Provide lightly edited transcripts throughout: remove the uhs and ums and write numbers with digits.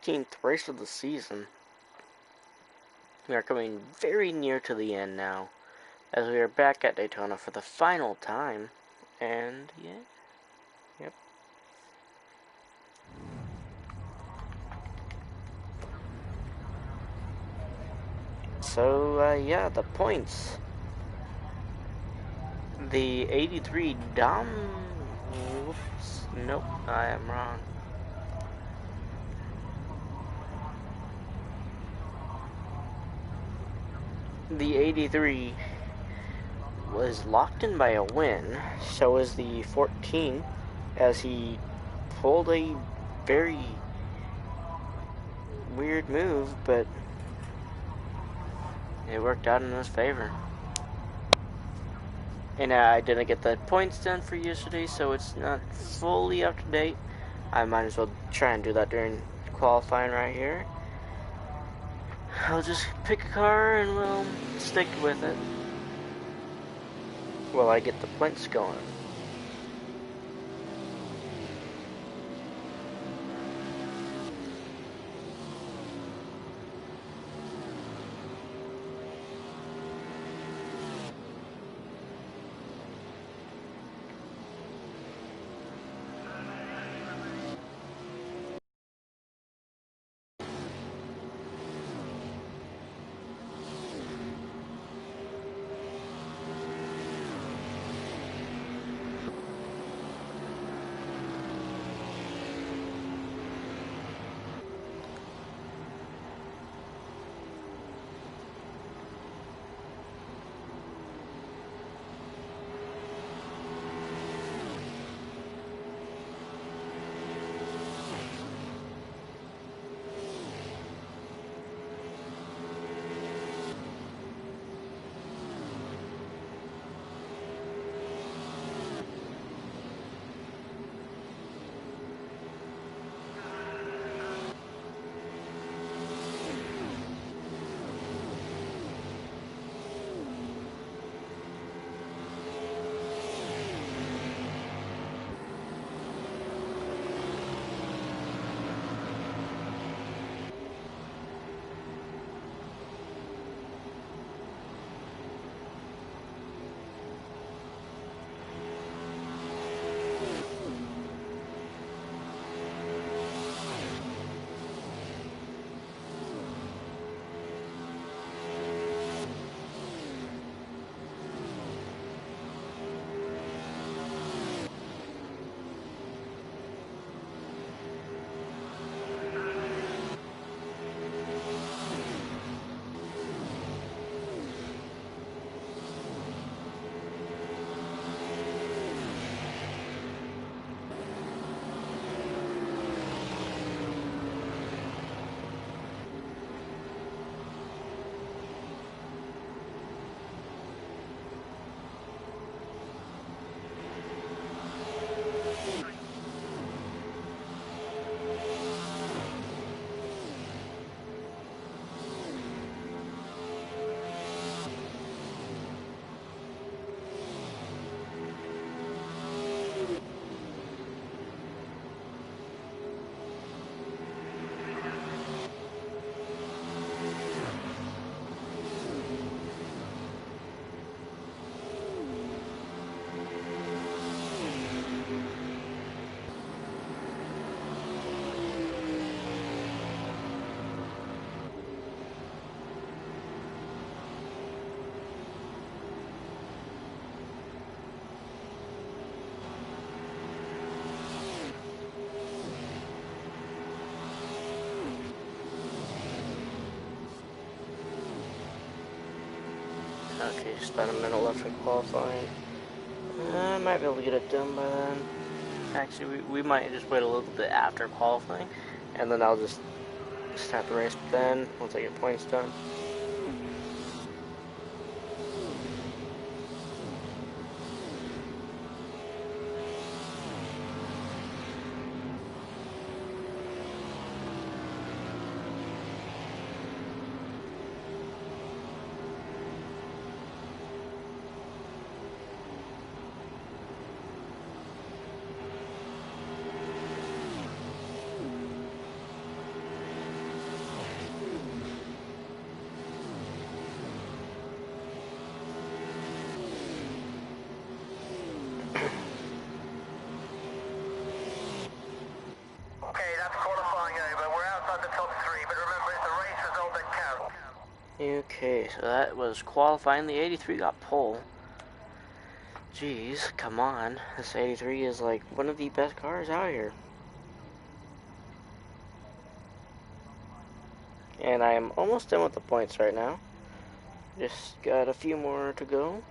14th race of the season. We are coming very near to the end now, as we are back at Daytona for the final time. And yeah, yep. So yeah, the points. The 83 Whoops. Nope, I am wrong. The 83 was locked in by a win. So is the 14, as he pulled a very weird move, but it worked out in his favor. And I didn't get the points done for yesterday, so it's not fully up to date. I might as well try and do that during qualifying right here. I'll just pick a car and we'll stick with it while I get the points going. Okay, just about a minute left for qualifying. I might be able to get it done by then. Actually, we might just wait a little bit after qualifying, and then I'll just start the race then, once I get points done. out the top three, but remember it's a race result that counts. Okay, so that was qualifying. The 83 got pole. Jeez, come on. This 83 is like one of the best cars out here. And I am almost done with the points right now. Just got a few more to go.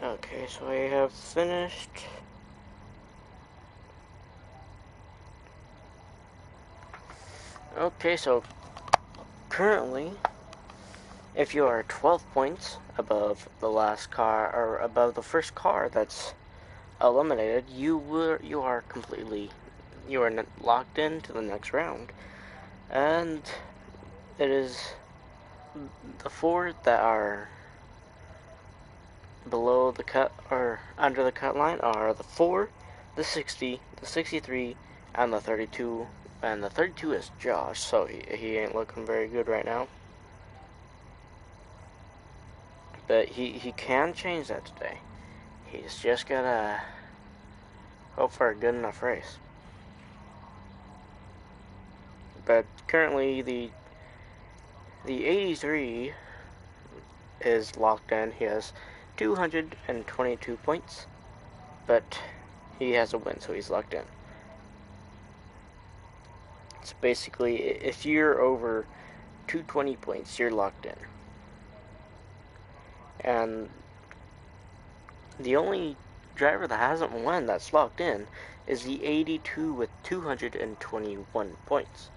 Okay, so I have finished. Okay, so currently, if you are 12 points above the last car, or above the first car that's eliminated, you are locked into the next round. And it is the four that are below the cut or under the cut line are the 4, the 60, the 63, and the 32. And the 32 is Josh, so he ain't looking very good right now. But he can change that today. He's just gotta hope for a good enough race. But currently the 83 is locked in. He has 222 points, but he has a win, so he's locked in. So basically, if you're over 220 points, you're locked in. And the only driver that hasn't won that's locked in is the 82 with 221 points.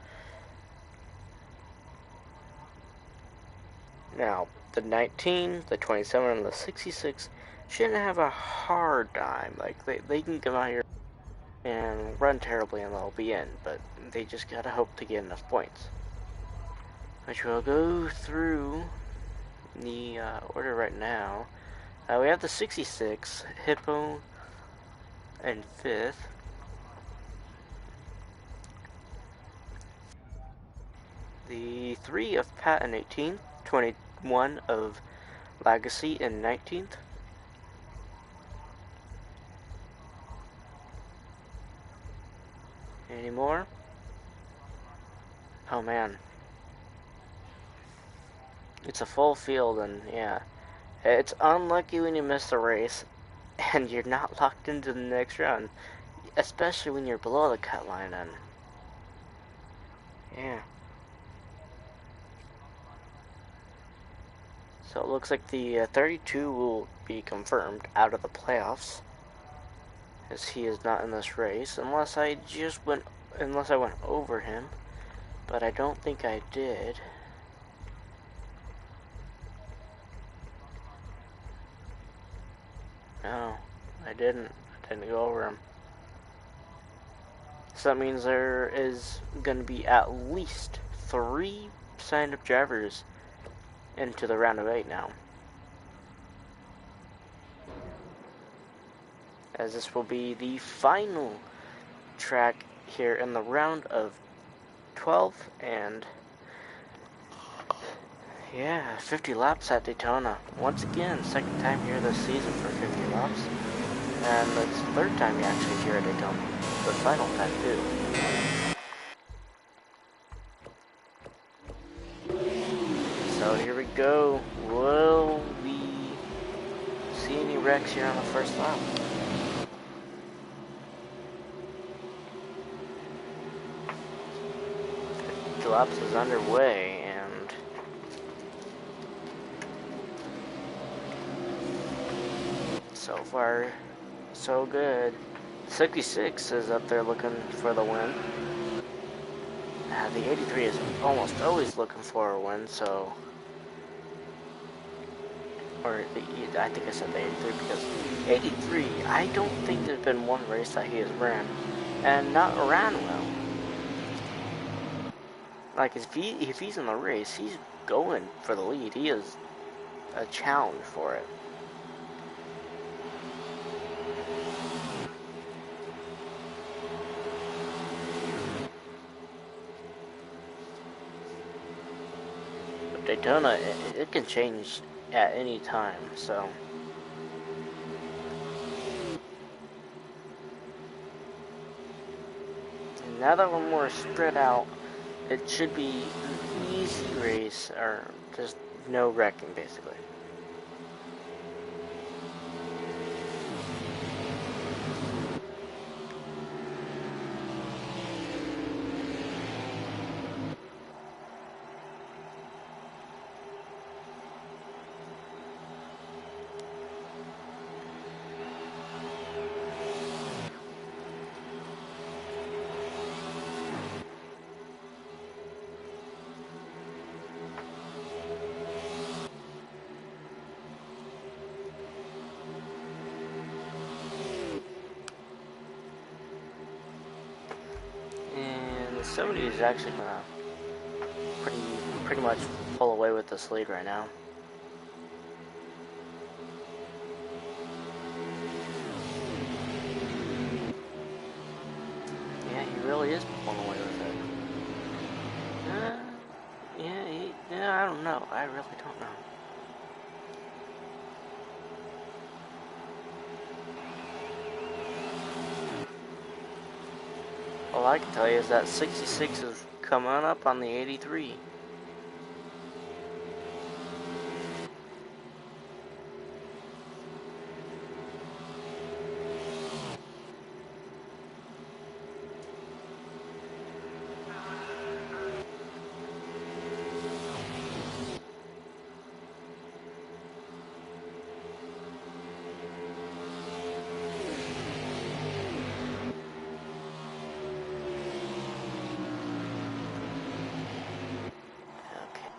Now, the 19, the 27, and the 66 shouldn't have a hard time. Like, they can come out here and run terribly and they'll be in, but they just gotta hope to get enough points. Which we'll go through the order right now. We have the 66, Hippo, in 5th. The 3 of Pat in 18th, 21 of Legacy in 19th. Any more? Oh man. It's a full field, and yeah. It's unlucky when you miss the race and you're not locked into the next round. Especially when you're below the cut line, and yeah. So it looks like the 32 will be confirmed out of the playoffs, as he is not in this race, unless I went over him, but I don't think I did. No, I didn't go over him. So that means there is going to be at least 3 signed up drivers into the round of 8 now, as this will be the final track here in the round of 12, and yeah, 50 laps at Daytona. Once again, second time here this season for 50 laps, and it's the third time actually here at Daytona, the final time too. So here we go. Will we see any wrecks here on the first lap? 50 laps is underway, and so far, so good. 66 is up there looking for the win. The 83 is almost always looking for a win, so... I think I said the 83 because 83, I don't think there's been one race that he has ran and not ran well. Like, if he's in the race, he's going for the lead. He is a challenge for it. But Daytona, it can change at any time, so. And now that we're more spread out, it should be an easy race, or just no wrecking, basically. And the 70 is actually gonna pretty much pull away with this lead right now. Yeah, he really is pulling away with it. Yeah, I don't know. I really don't know. All I can tell you is that 66 is coming up on the 83. Okay.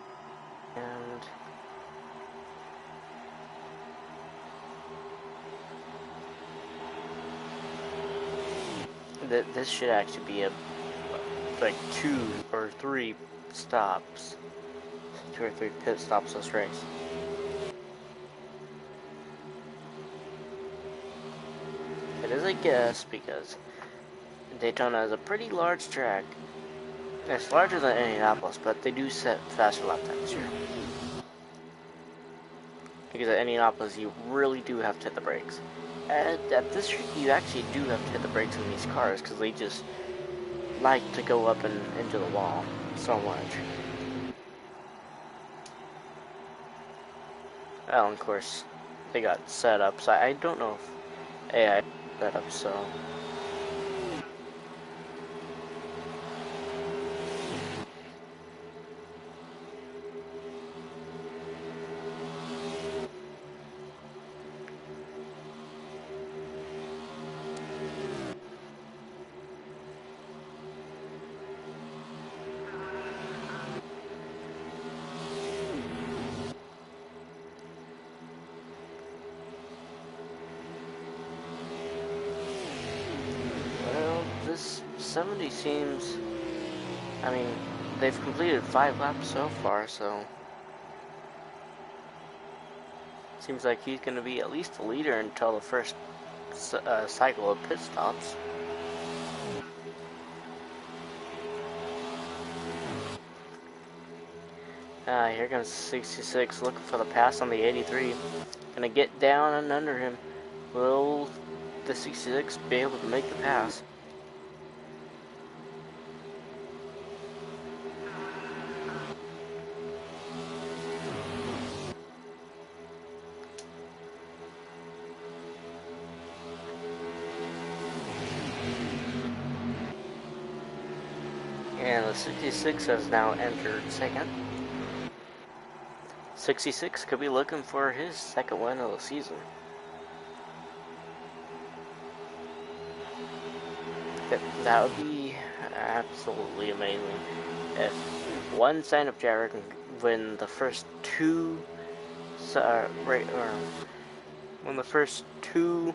And this should actually be like 2 or 3 stops. 2 or 3 pit stops this race. It is a guess because Daytona is a pretty large track. It's larger than Indianapolis, but they do set faster lap times here. Because at Indianapolis, you really do have to hit the brakes. At this street, you actually do have to hit the brakes in these cars because they just like to go up and into the wall so much. Well, of course, they got setups. I don't know if AI set up, so. Well, this 70 seems, I mean, they've completed 5 laps so far, so seems like he's going to be at least the leader until the first cycle of pit stops. Here comes 66 looking for the pass on the 83. Gonna get down and under him. Will the 66 be able to make the pass? And the 66 has now entered second. 66 could be looking for his second win of the season. That would be absolutely amazing if one sign-up driver can win the first two, when the first two,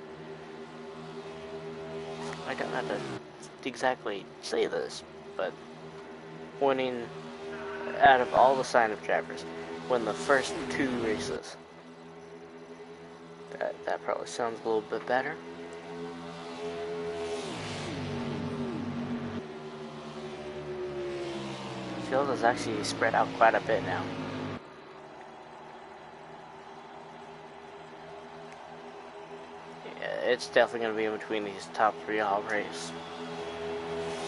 I don't know how to exactly say this, but winning out of all the sign-up drivers, win the first 2 races. That probably sounds a little bit better. The field is actually spread out quite a bit now. Yeah, it's definitely going to be in between these top 3 all race.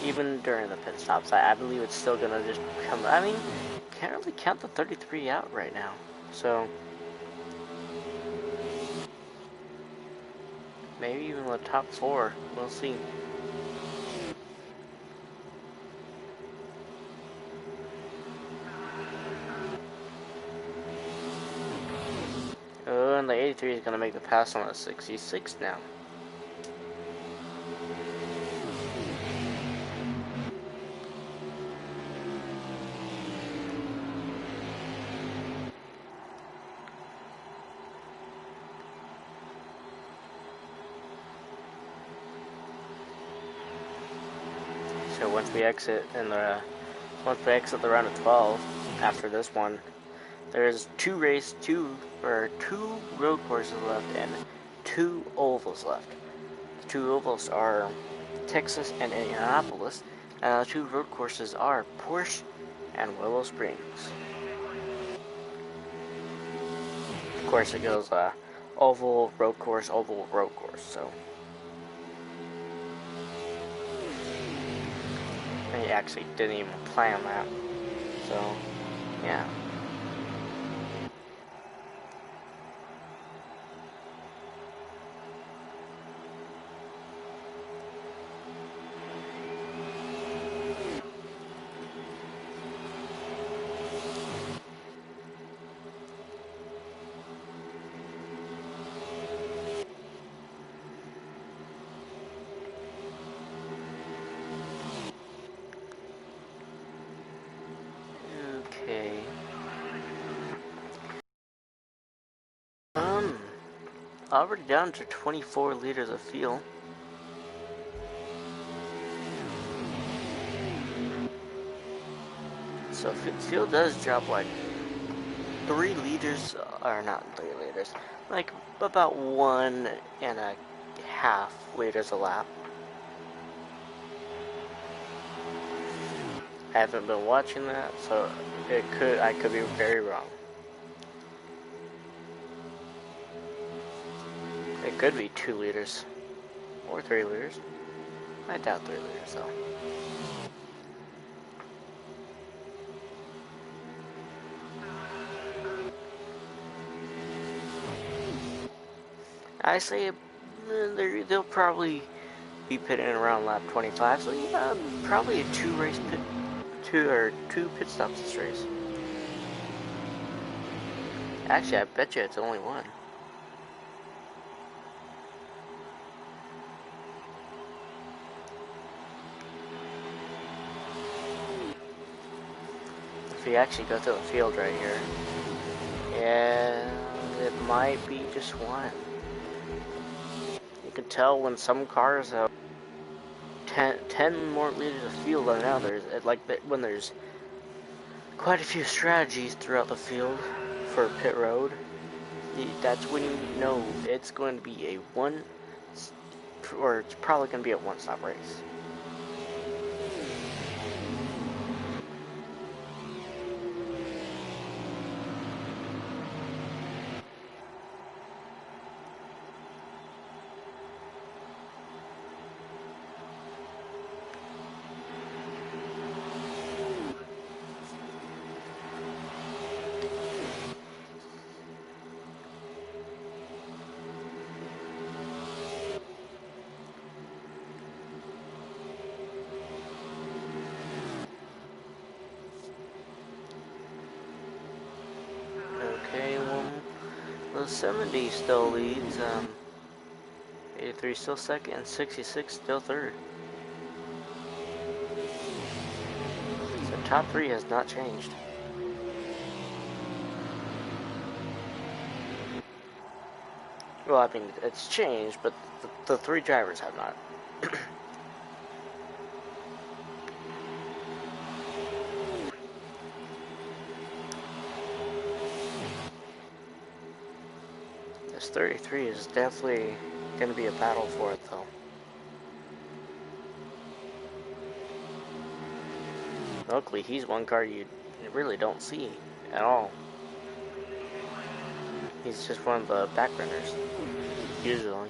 Even during the pit stops, I believe it's still going to just come. I mean, can't really count the 33 out right now. So, maybe even the top 4. We'll see. Oh, and the 83 is going to make the pass on the 66 now. So once we exit the round of 12, after this one, there's 2 road courses left and 2 ovals left. The 2 ovals are Texas and Indianapolis, and the 2 road courses are Porsche and Willow Springs. Of course, it goes oval, road course, oval, road course. So. He actually didn't even plan that. So, yeah. Okay. Already down to 24 liters of fuel. So fuel does drop like 3 liters, or not 3 liters, like about 1.5 liters a lap. I haven't been watching that, so I could be very wrong. It could be 2 liters. Or 3 liters. I doubt 3 liters though. I say they'll probably be pitting around lap 25, so yeah, probably a 2 pit stops this race. Actually, I bet you it's only 1. If you actually go through the field right here, yeah, it might be just 1. You can tell when some cars have 10 more liters of fuel than others. When there's quite a few strategies throughout the field for pit road, that's when you know it's going to be a it's probably going to be a 1-stop race. Okay, well, the 70 still leads, 83 still second, and 66 still third. So top 3 has not changed. Well, I mean, it's changed, but the 3 drivers have not. This 33 is definitely going to be a battle for it, though. Luckily, he's one car you really don't see at all. He's just one of the back runners, usually.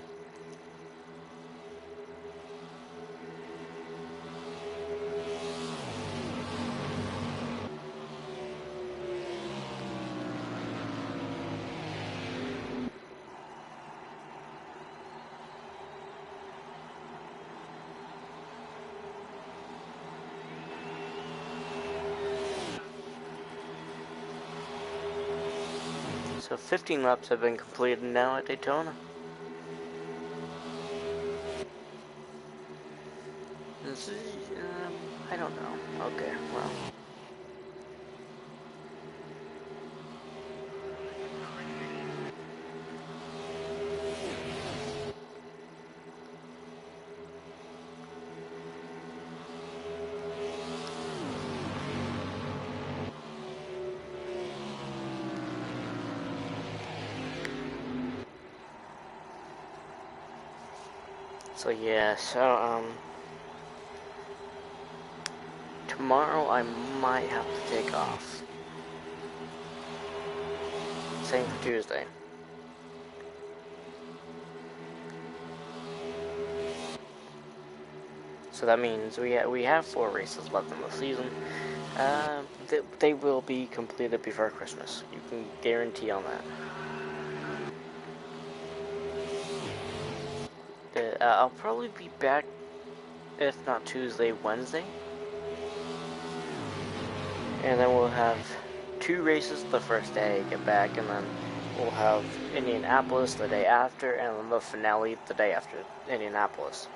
So 15 laps have been completed now at Daytona. This is, I don't know. Okay, well. So yeah, tomorrow I might have to take off. Same for Tuesday. So that means we have 4 races left in the season. They will be completed before Christmas. You can guarantee on that. I'll probably be back, if not Tuesday, Wednesday. And then we'll have 2 races the first day I get back, and then we'll have Indianapolis the day after, and then the finale the day after Indianapolis.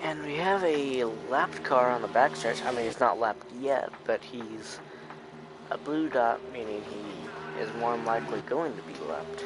And we have a lapped car on the backstretch. I mean, he's not lapped yet, but he's a blue dot, meaning he is more than likely going to be lapped.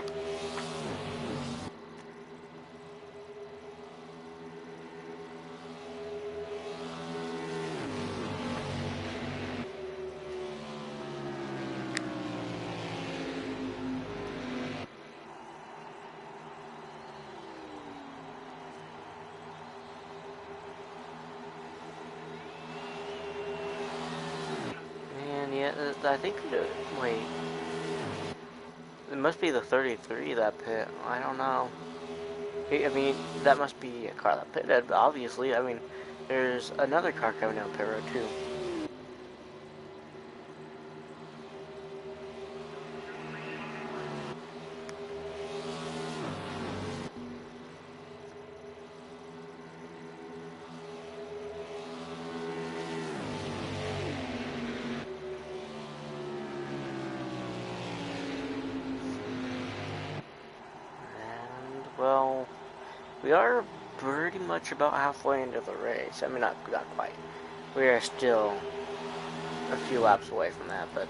I think, wait, it must be the 33 that pit. I don't know. I mean, that must be a car that pitted, obviously. I mean, there's another car coming down pit road, too. Well, we are pretty much about halfway into the race. I mean, not quite. We are still a few laps away from that, but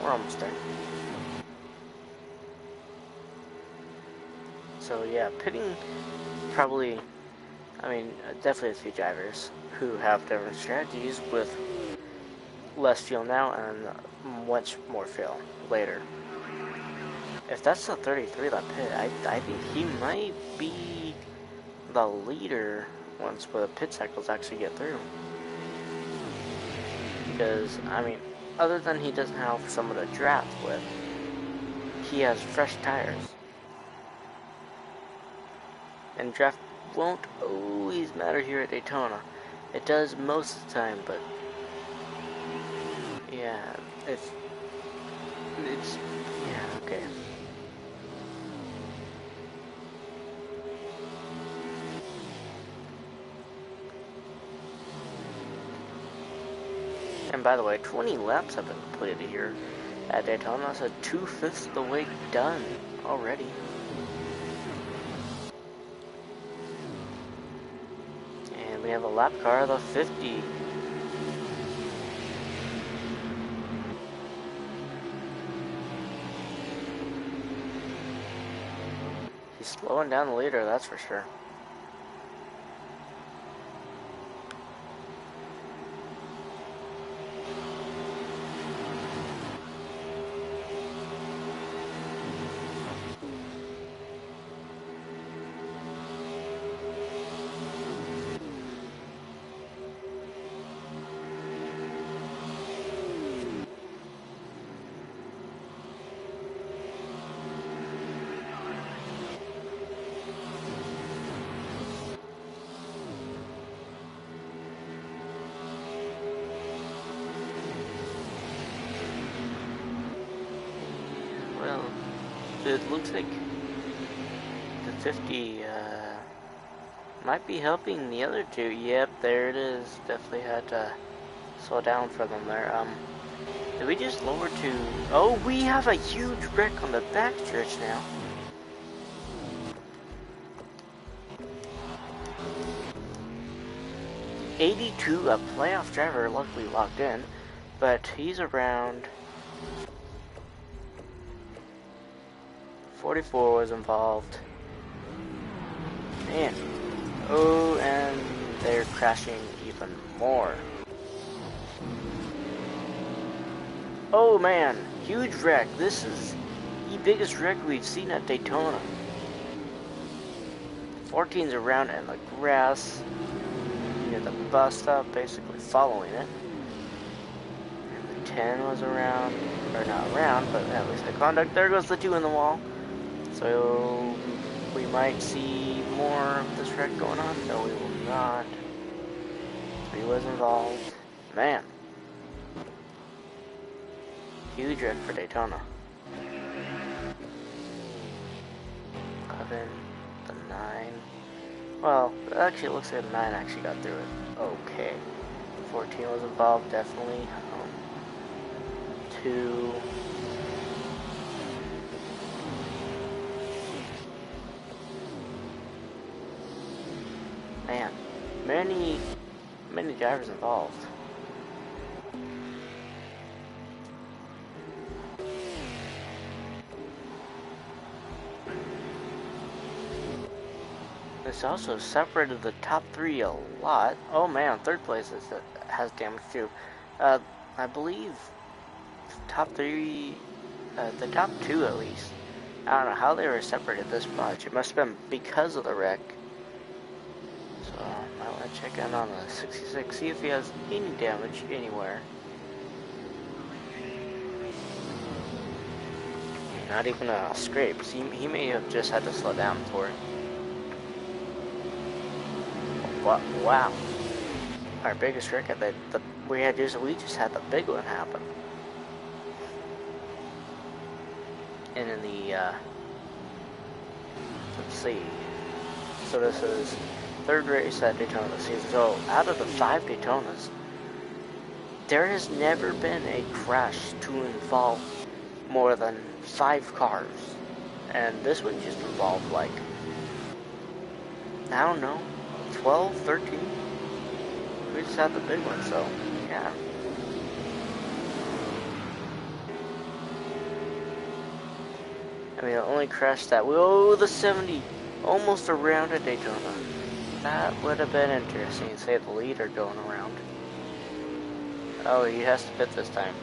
we're almost there. So yeah, pitting probably, I mean, definitely a few drivers who have different strategies with less fuel now and much more fuel later. If that's the 33 that pit, I think he might be the leader once the pit cycles actually get through. Because, I mean, other than he doesn't have someone to draft with, he has fresh tires. And draft won't always matter here at Daytona. It does most of the time, but yeah, it's yeah, okay. And by the way, 20 laps have been completed here at Daytona, so 2/5 of the way done already. And we have a lap car, the 50. He's slowing down the leader, that's for sure. Well, it looks like the 50 might be helping the other two. Yep, there it is. Definitely had to slow down for them there. Did we just lower to... Oh, we have a huge wreck on the back stretch now. '82, a playoff driver, luckily locked in, but he's around. 44 was involved. Man. Oh, and they're crashing even more. Oh man, huge wreck. This is the biggest wreck we've seen at Daytona. 14's around in the grass near the bus stop, basically following it. And the 10 was around, or not around, but at least the conduct. There goes the 2 in the wall. So we might see more of this wreck going on. No, we will not. 3 was involved. Man. Huge wreck for Daytona. 11, the 9. Well, actually it looks like the 9 actually got through it. Okay. 14 was involved, definitely. 2. Man, many drivers involved. This also separated the top 3 a lot. Oh man, 3rd place has damage too. I believe top 3, the top 2 at least. I don't know how they were separated this much. It must have been because of the wreck. So I want to check in on the 66, see if he has any damage anywhere. Not even a scrape. He may have just had to slow down for it. Wow. Our biggest wreck, we just had the big one happen. And in the, let's see. So this is 3rd race at Daytona this season. So out of the 5 Daytonas, there has never been a crash to involve more than 5 cars. And this one just involved like, I don't know, 12, 13. We just had the big one, so yeah. I mean, the only crash that the 70 almost around at Daytona. That would have been interesting to say the leader going around. Oh, he has to pit this time.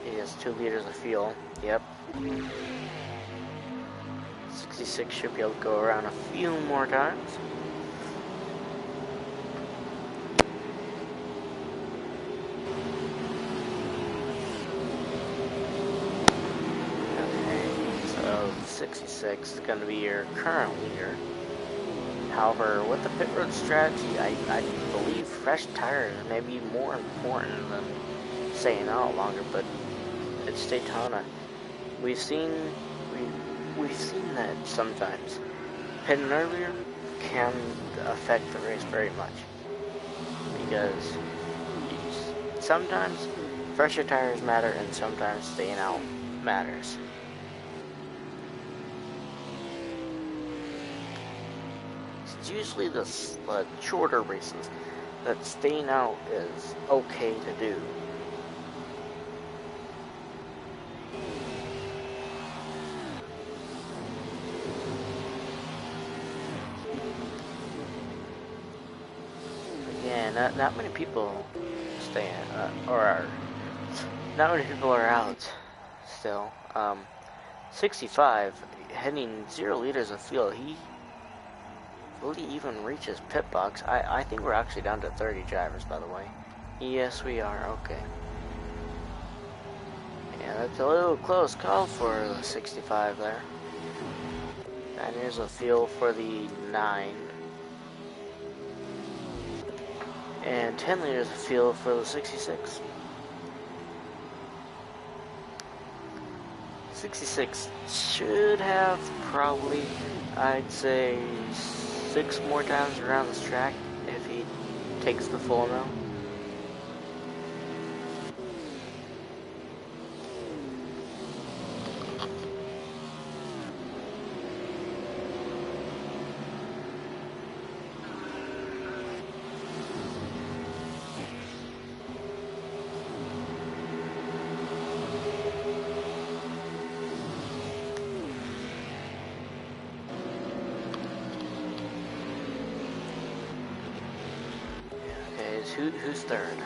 He has 2 liters of fuel. Yep. 66 should be able to go around a few more times. Okay, so 66 is going to be your current leader. However, with the pit road strategy, I believe fresh tires may be more important than staying out longer, but it's Daytona. We've seen that sometimes pitting earlier can affect the race very much, because sometimes fresher tires matter and sometimes staying out matters. It's usually the shorter races that staying out is okay to do. not many people stay or are, not many people are out still. 65 heading 0 liters of fuel. Will he even reach his pit box? I think we're actually down to 30 drivers, by the way. Yes, we are. Okay. Yeah, that's a little close call for the 65 there. 9 liters of fuel for the 9. And 10 liters of fuel for the 66. 66 should have probably, I'd say, 6 more times around this track if he takes the full amount. Who's third?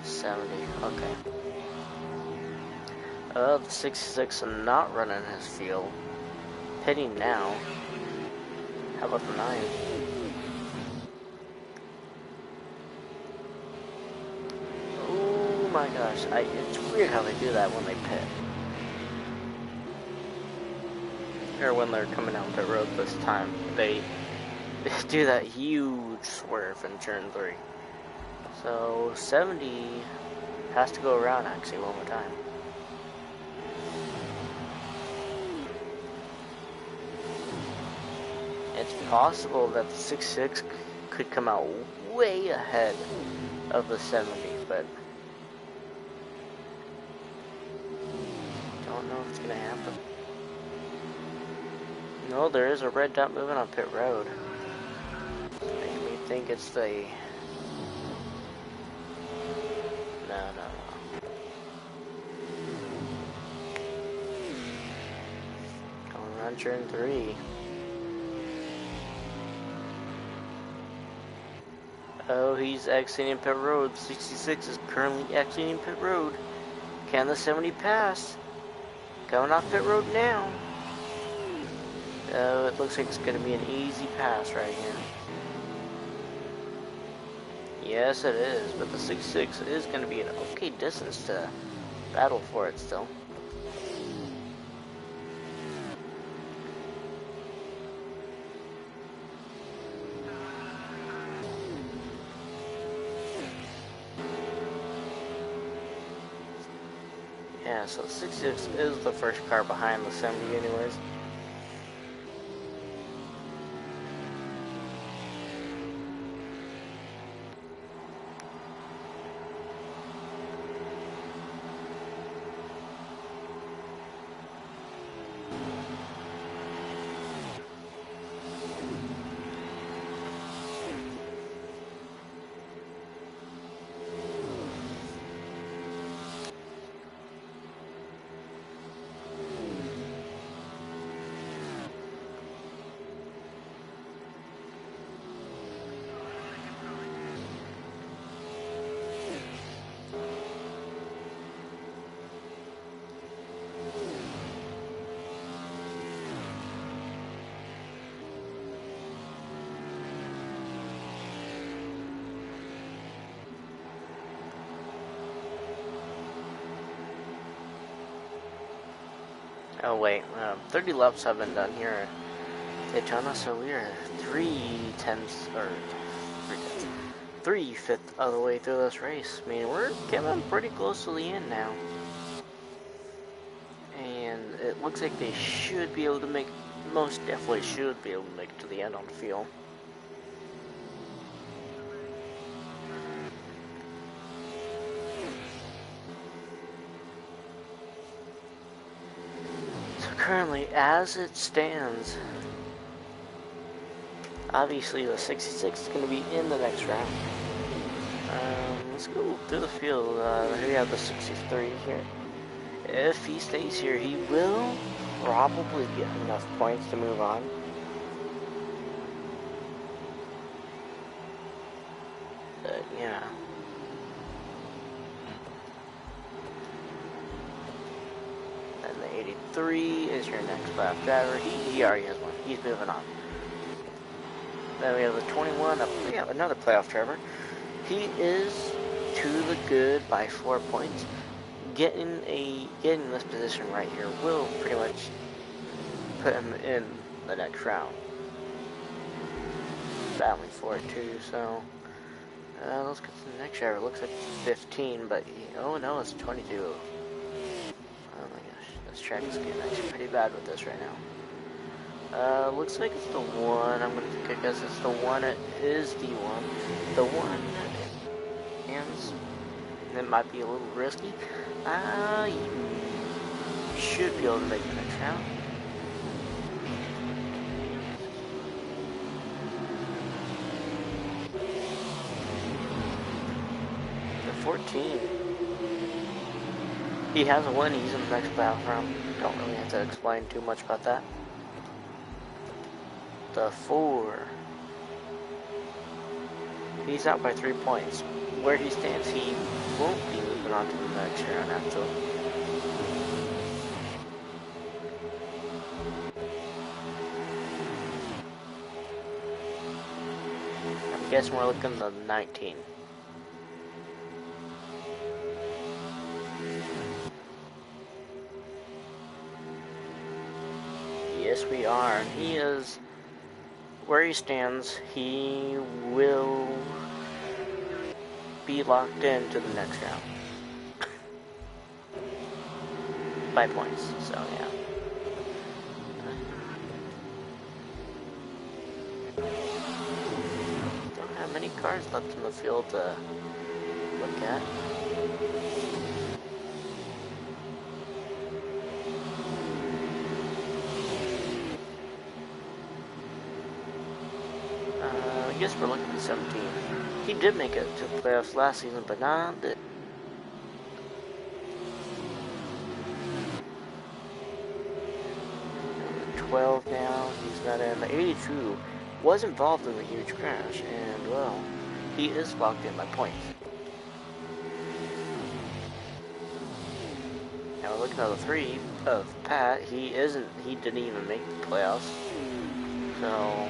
70, okay. The 66 not running his fuel. Pitting now. How about the 9? Oh my gosh, it's weird how they do that when they pit. Or when they're coming out the road this time. They do that huge swerve in turn 3. So 70 has to go around actually one more time. It's possible that the 66 could come out way ahead of the 70, but don't know if it's gonna happen. No, there is a red dot moving on pit road. Making me think it's the... No. Going around turn 3. Oh, he's exiting pit road. 66 is currently exiting pit road. Can the 70 pass? Going off pit road now. Oh, it looks like it's going to be an easy pass right here. Yes, it is, but the 66 is going to be an okay distance to battle for it still. Yeah, so the 66 is the first car behind the 70 anyways. Oh wait, 30 laps have been done here at Daytona, so we are 3/5 of the way through this race. I mean, we're getting pretty close to the end now. And it looks like they should be able to make, most definitely should be able to make it to the end on the field. Currently, as it stands, obviously the 66 is going to be in the next round. Let's go through the field. Here we have the 63 here. If he stays here, he will probably get enough points to move on. 3 is your next playoff driver. He already has one. He's moving on. Then we have the 21. We have another playoff driver. He is to the good by 4 points. Getting this position right here will pretty much put him in the next round. Battling for it too, so let's get to the next driver. It looks like 15, but oh no, it's 22. Oh my gosh, this track is getting actually pretty bad with this right now. Looks like it's the 1. I guess it's the 1. It is the 1. The 1 ends. It might be a little risky. You should be able to make the next round. The 14. He has a win. He's in the next playoff round. Don't really have to explain too much about that. The 4. He's out by 3 points. Where he stands, he won't be moving on to the next round actually. I'm guessing we're looking at the 19. Yes, we are. And he is where he stands. He will be locked into the next round by points. So yeah. Don't have many cars left in the field to look at. I guess we're looking at 17. He did make it to the playoffs last season, but not the 12 now. He's not in. The 82 was involved in the huge crash, and well, he is locked in by points. Now we're looking at the 3 of Pat. He didn't even make the playoffs. So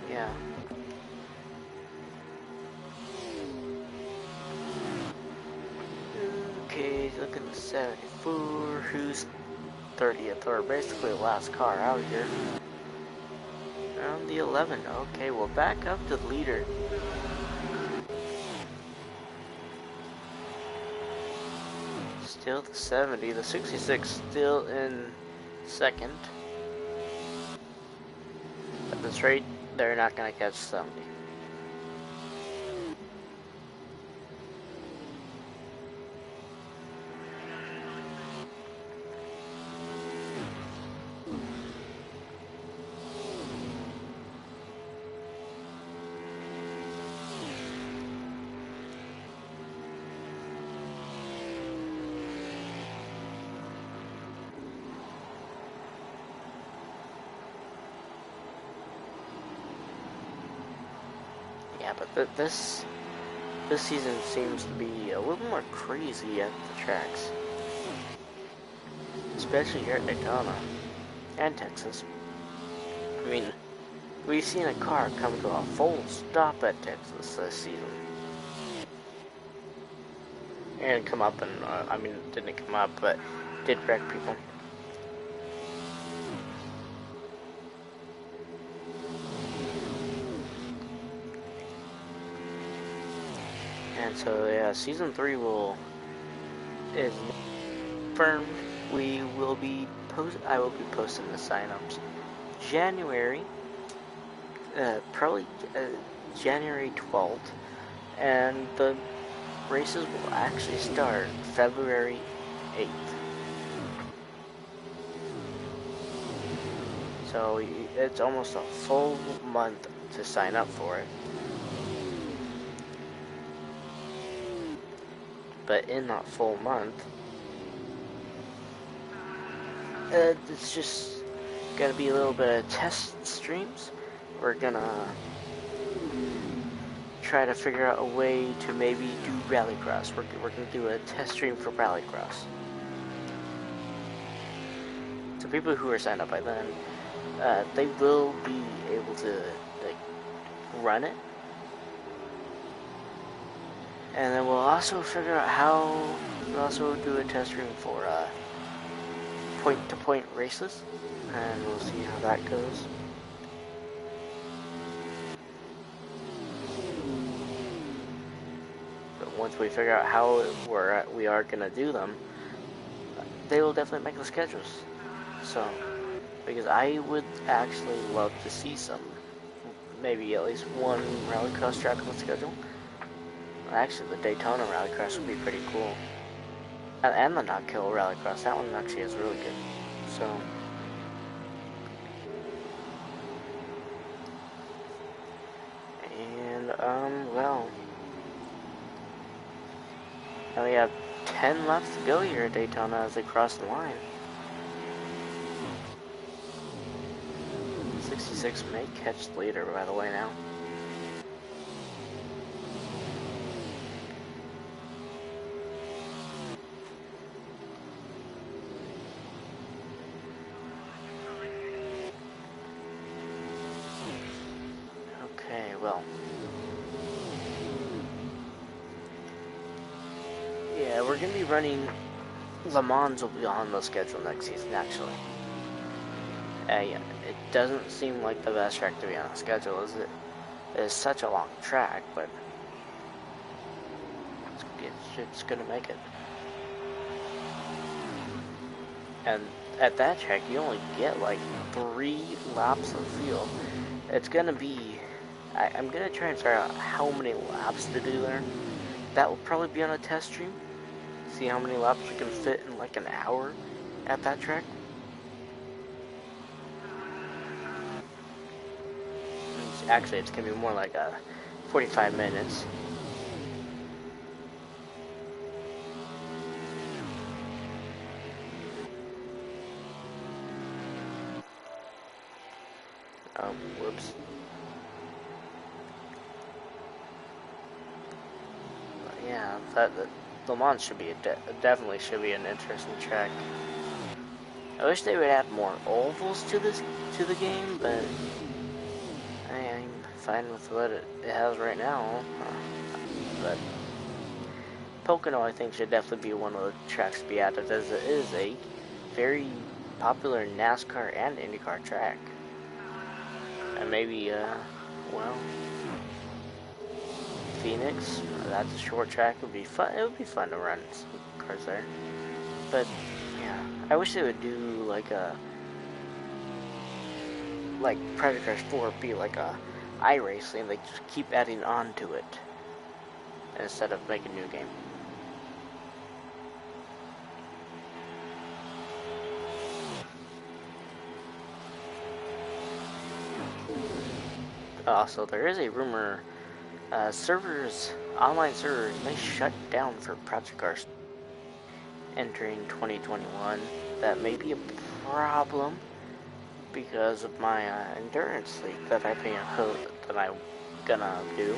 yeah. Okay, looking at 74, who's 30th, or basically the last car out here. Around the 11, okay, well back up to the leader. Still the 70, the 66 still in second. At this rate, they're not going to catch 70. Yeah, but this season seems to be a little more crazy at the tracks. Especially here at Daytona and Texas. I mean, we've seen a car come to a full stop at Texas this season. And come up and, I mean, didn't come up, but did wreck people. And so yeah, season 3 is confirmed. I will be posting the signups January, probably January 12th, and the races will actually start February 8th. So it's almost a full month to sign up for it. But in that full month, it's just gonna be a little bit of test streams. We're gonna try to figure out a way to maybe do rallycross. We're gonna do a test stream for rallycross. people who are signed up by then, they will be able to like run it, and then we'll also figure out how. We'll also do a test room for point-to-point races, and we'll see how that goes. But once we figure out how we are gonna do them, they will definitely make the schedules. So, because I would actually love to see some, maybe at least one rallycross track on the schedule. Actually, the Daytona rallycross would be pretty cool. And the Not Kill rallycross, that one actually is really good. So, and well, now we have 10 laps to go here at Daytona as they cross the line. 66 may catch the leader, by the way, now. Okay, well. Yeah, we're going to be running Le Mans will be on the schedule next season, actually. Yeah, it doesn't seem like the best track to be on the schedule, is it? It's such a long track, but it's going to make it. And at that track, you only get like 3 laps of field. It's going to be... I'm going to try and figure out how many laps to do there. That will probably be on a test stream. See how many laps we can fit in like an hour at that track. Actually, it's going to be more like 45 minutes. Oh, whoops. But yeah, that Le Mans should be definitely should be an interesting track. I wish they would add more ovals to the game, but I'm fine with what it has right now. But Pocono, I think, should definitely be one of the tracks to be added, as it is a very popular NASCAR and IndyCar track. And maybe, well, Phoenix, that's a short track, would be fun. It would be fun to run some cars there. But, yeah, I wish they would do like Project Cars 4 be like a iRacing, they just keep adding on to it instead of making a new game. Also, there is a rumor online servers may shut down for Project Cars entering 2021. That may be a problem because of my endurance league that I'm gonna do.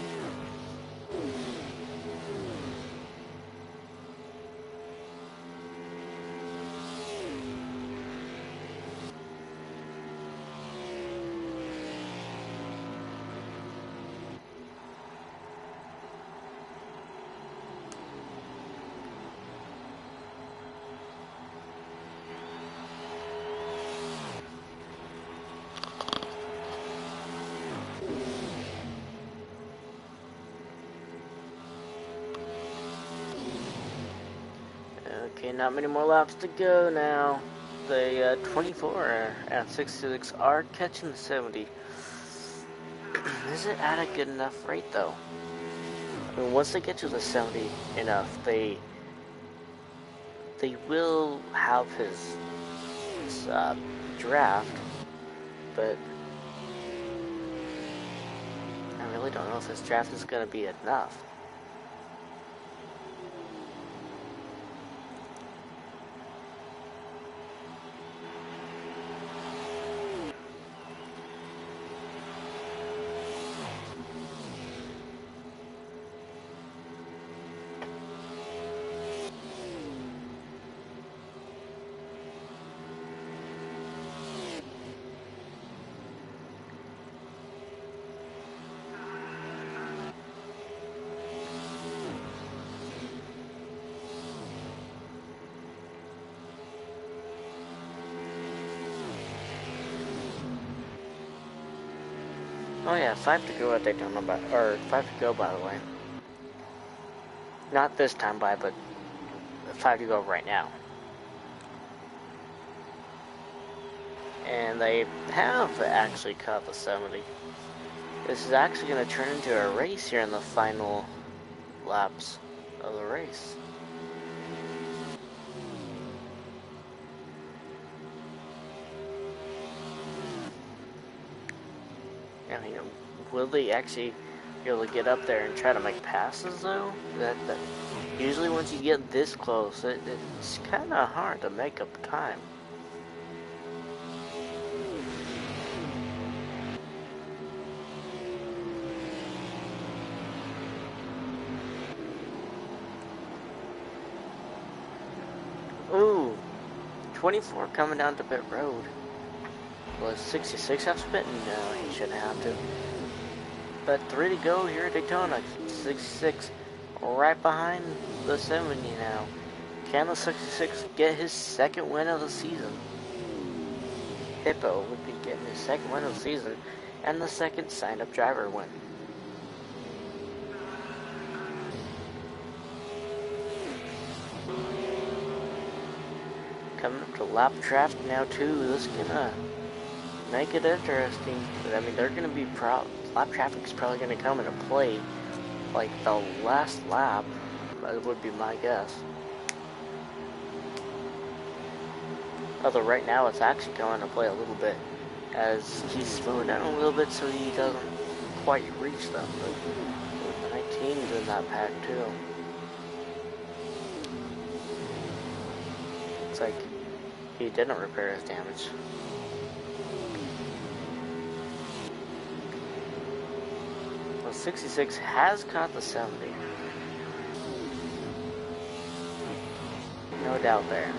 Okay, not many more laps to go now. The 24 and 66 are catching the 70. Is it at a good enough rate though? I mean, once they get to the 70 enough, they will have his draft, but I really don't know if his draft is going to be enough. Oh yeah, 5 to go at Daytona, or 5 to go by the way. Not this time by, but 5 to go right now. And they have actually caught the 70. This is actually going to turn into a race here in the final laps of the race. I mean, will they actually be able to get up there and try to make passes though? That usually once you get this close, it's kind of hard to make up time. Ooh, 24 coming down to pit road. Was 66 have spit? No, he shouldn't have to. But 3 to go here at Daytona. 66 right behind the 70 now. Can the 66 get his second win of the season? Hippo would be getting his second win of the season and the second signed-up driver win. Coming up to lap traffic now too. This is gonna make it interesting. But, I mean, they're gonna be lap traffic is probably gonna come into play like the last lap. That would be my guess. Although right now it's actually going to play a little bit as he's slowing down a little bit so he doesn't quite reach them. But 19's in that pack too. It's like he didn't repair his damage. Well, 66 has caught the 70. No doubt there.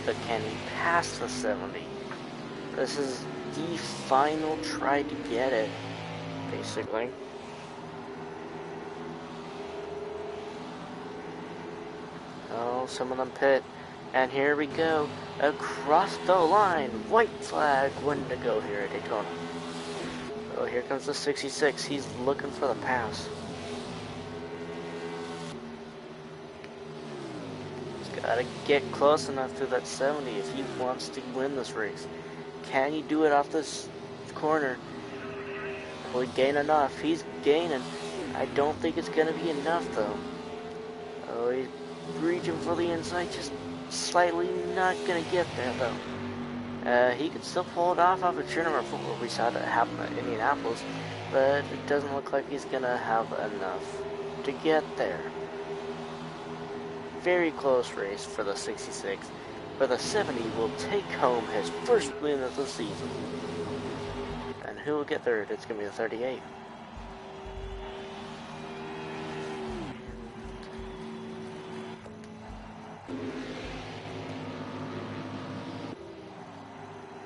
But can he pass the 70? This is the final try to get it, basically. Oh, some of them pit. And here we go. Across the line. White flag. 1 to go here at Daytona. Oh, here comes the 66. He's looking for the pass. Gotta get close enough to that 70 if he wants to win this race. Can he do it off this corner? Will he gain enough? He's gaining. I don't think it's gonna be enough though. Oh, he's reaching for the inside, just slightly not gonna get there though. He could still pull it off of a turn number 4. We saw that happen at Indianapolis, but it doesn't look like he's gonna have enough to get there. Very close race for the 66, but the 70 will take home his first win of the season. And who will get third? It's going to be the 38.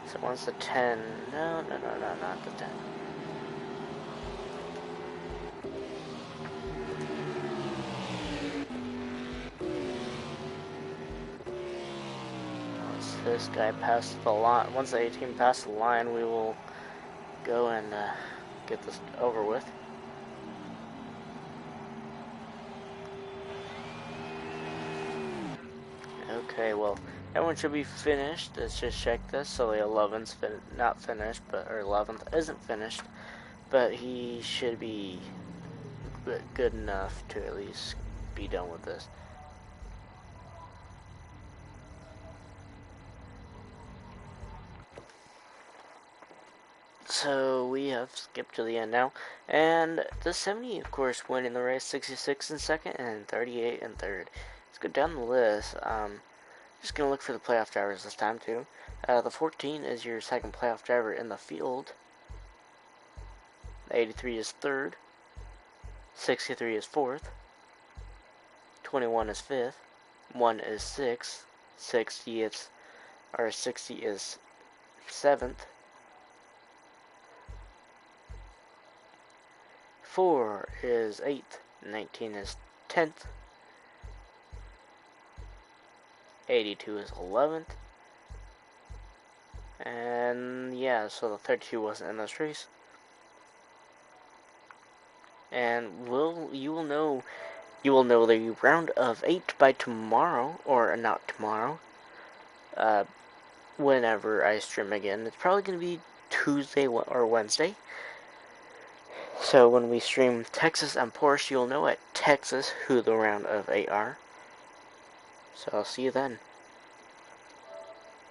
So once the 10, no, not the 10. This guy passed the line. Once the 18 passed the line, we will go and get this over with. Okay, well, everyone should be finished. Let's just check this. So the 11's not finished, or 11th isn't finished, but he should be good enough to at least be done with this. So we have skipped to the end now, and the 70 of course winning the race, 66 in second and 38 in third. Let's go down the list. Just gonna look for the playoff drivers this time too. The 14 is your second playoff driver in the field. The 83 is third. 63 is fourth. 21 is fifth. 1 is sixth. 60 is seventh. 4 is 8th, 19 is 10th, 82 is 11th, And yeah, so the 32 wasn't in this race. And you will know the round of 8 by tomorrow, or not tomorrow, whenever I stream again. It's probably going to be Tuesday or Wednesday. So when we stream Texas and Porsche, you'll know at Texas who the round of 8 are. So I'll see you then.